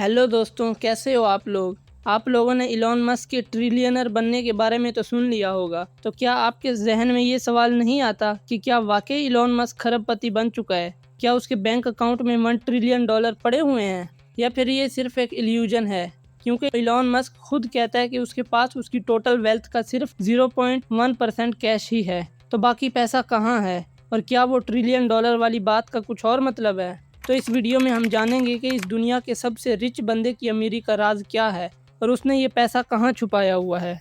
Hello दोस्तों, कैसे हो आप लोग। आप लोगों ने इलॉन मस्क के ट्रिलियनर बनने के बारे में तो सुन लिया होगा, तो क्या आपके जहन में ये सवाल नहीं आता कि क्या वाकई इलॉन मस्क खरबपति बन चुका है। क्या उसके बैंक अकाउंट में $1 ट्रिलियन पड़े हुए हैं, या फिर ये सिर्फ एक इल्यूजन है। क्योंकि इलॉन मस्क खुद कहता है कि उसके पास उसकी टोटल वेल्थ का सिर्फ 0.1% कैश ही है, तो बाकी पैसा कहाँ है, और क्या वो $1 ट्रिलियन वाली बात का कुछ और मतलब है। तो इस वीडियो में हम जानेंगे कि इस दुनिया के सबसे रिच बंदे की अमीरी का राज क्या है और उसने ये पैसा कहाँ छुपाया हुआ है।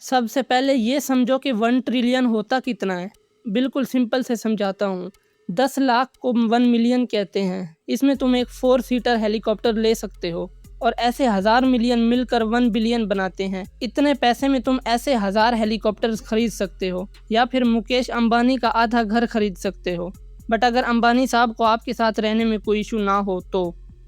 सबसे पहले ये समझो कि 1 ट्रिलियन होता कितना है। बिल्कुल सिंपल से समझाता हूँ। 10 लाख को 1 मिलियन कहते हैं। इसमें तुम एक 4 सीटर हेलीकॉप्टर ले सकते हो, और ऐसे 1000 मिलियन मिलकर 1 बिलियन बनाते हैं। इतने पैसे में तुम ऐसे 1000 हेलीकॉप्टर्स खरीद सकते हो, या फिर मुकेश अंबानी का आधा घर खरीद सकते हो। बट अगर अंबानी साहब को आपके साथ रहने में कोई इशू ना हो तो।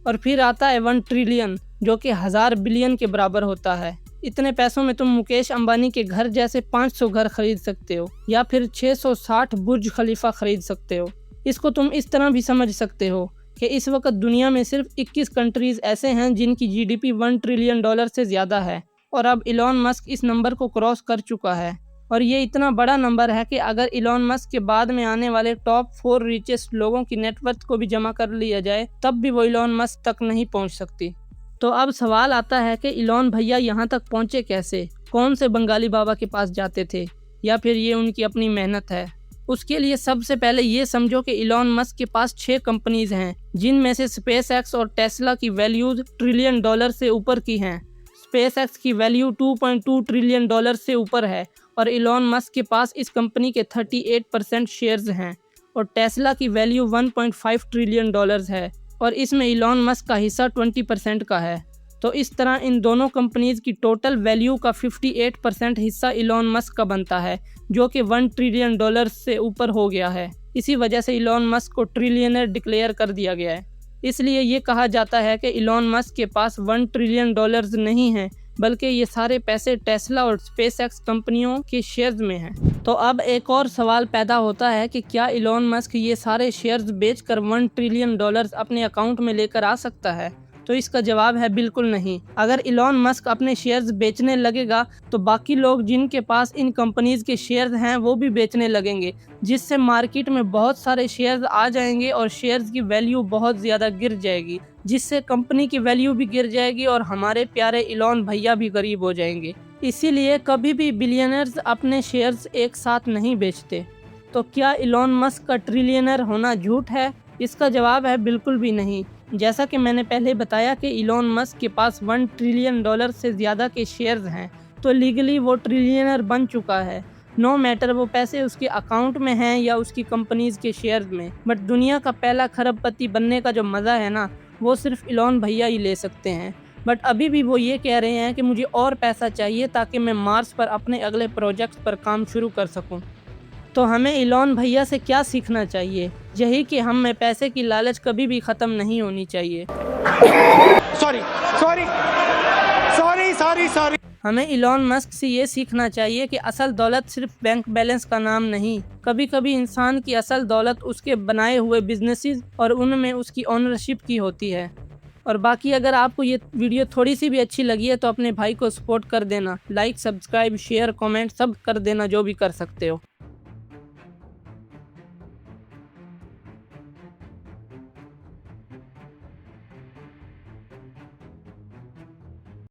और फिर आता है 1 ट्रिलियन, जो कि 1000 बिलियन के बराबर होता है। इतने पैसों में तुम मुकेश अंबानी के घर जैसे 500 घर खरीद सकते हो, या फिर 660 बुर्ज खलीफा खरीद सकते हो। इसको तुम इस तरह भी समझ सकते हो कि इस वक्त दुनिया में सिर्फ 21 कंट्रीज ऐसे हैं जिनकी जीडीपी $1 ट्रिलियन से ज़्यादा है, और अब इलॉन मस्क इस नंबर को क्रॉस कर चुका है। और ये इतना बड़ा नंबर है कि अगर इलॉन मस्क के बाद में आने वाले टॉप 4 रिचेस्ट लोगों की नेटवर्थ को भी जमा कर लिया जाए, तब भी वो इलॉन मस्क तक नहीं पहुंच सकती। तो अब सवाल आता है कि इलॉन भैया यहाँ तक पहुँचे कैसे, कौन से बंगाली बाबा के पास जाते थे, या फिर ये उनकी अपनी मेहनत है। उसके लिए सबसे पहले ये समझो कि इलॉन मस्क के पास 6 कंपनीज हैं, जिनमें से स्पेसएक्स और टेस्ला की वैल्यूज $1 ट्रिलियन से ऊपर की हैं। स्पेसएक्स की वैल्यू $2.2 ट्रिलियन से ऊपर है, और इलॉन मस्क के पास इस कंपनी के 38% शेयर्स हैं। और टेस्ला की वैल्यू $1.5 ट्रिलियन है, और इसमें इलॉन मस्क का हिस्सा 20% का है। तो इस तरह इन दोनों कंपनीज की टोटल वैल्यू का 58% हिस्सा इलॉन मस्क का बनता है, जो कि $1 ट्रिलियन से ऊपर हो गया है। इसी वजह से इलॉन मस्क को ट्रिलियनर डिक्लेयर कर दिया गया है। इसलिए ये कहा जाता है कि इलॉन मस्क के पास $1 ट्रिलियन नहीं है, बल्कि ये सारे पैसे टेस्ला और स्पेसएक्स कंपनियों के शेयर्स में हैं। तो अब एक और सवाल पैदा होता है कि क्या इलॉन मस्क ये सारे शेयर्स बेचकर $1 ट्रिलियन अपने अकाउंट में लेकर आ सकता है। तो इसका जवाब है बिल्कुल नहीं। अगर इलॉन मस्क अपने शेयर्स बेचने लगेगा तो बाकी लोग जिनके पास इन कंपनीज के शेयर्स हैं वो भी बेचने लगेंगे, जिससे मार्केट में बहुत सारे शेयर्स आ जाएंगे और शेयर्स की वैल्यू बहुत ज़्यादा गिर जाएगी, जिससे कंपनी की वैल्यू भी गिर जाएगी और हमारे प्यारे इलॉन भैया भी गरीब हो जाएंगे। इसीलिए कभी भी बिलियनर्स अपने शेयर्स एक साथ नहीं बेचते। तो क्या इलॉन मस्क का ट्रिलियनर होना झूठ है? इसका जवाब है बिल्कुल भी नहीं। जैसा कि मैंने पहले बताया कि इलॉन मस्क के पास $1 ट्रिलियन से ज़्यादा के शेयर्स हैं, तो लीगली वो ट्रिलियनर बन चुका है। नो मैटर वो पैसे उसके अकाउंट में हैं या उसकी कंपनीज के शेयर्स में। बट दुनिया का पहला खरबपति बनने का जो मज़ा है ना, वो सिर्फ इलॉन भैया ही ले सकते हैं। बट अभी भी वो ये कह रहे हैं कि मुझे और पैसा चाहिए ताकि मैं मार्स पर अपने अगले प्रोजेक्ट्स पर काम शुरू कर सकूं। तो हमें इलॉन भैया से क्या सीखना चाहिए? यही कि हम में पैसे की लालच कभी भी ख़त्म नहीं होनी चाहिए। सॉरी। हमें इलॉन मस्क से ये सीखना चाहिए कि असल दौलत सिर्फ बैंक बैलेंस का नाम नहीं। कभी कभी इंसान की असल दौलत उसके बनाए हुए बिजनेसेस और उनमें उसकी ओनरशिप की होती है। और बाकी अगर आपको ये वीडियो थोड़ी सी भी अच्छी लगी है तो अपने भाई को सपोर्ट कर देना। लाइक, सब्सक्राइब, शेयर, कमेंट सब कर देना, जो भी कर सकते हो।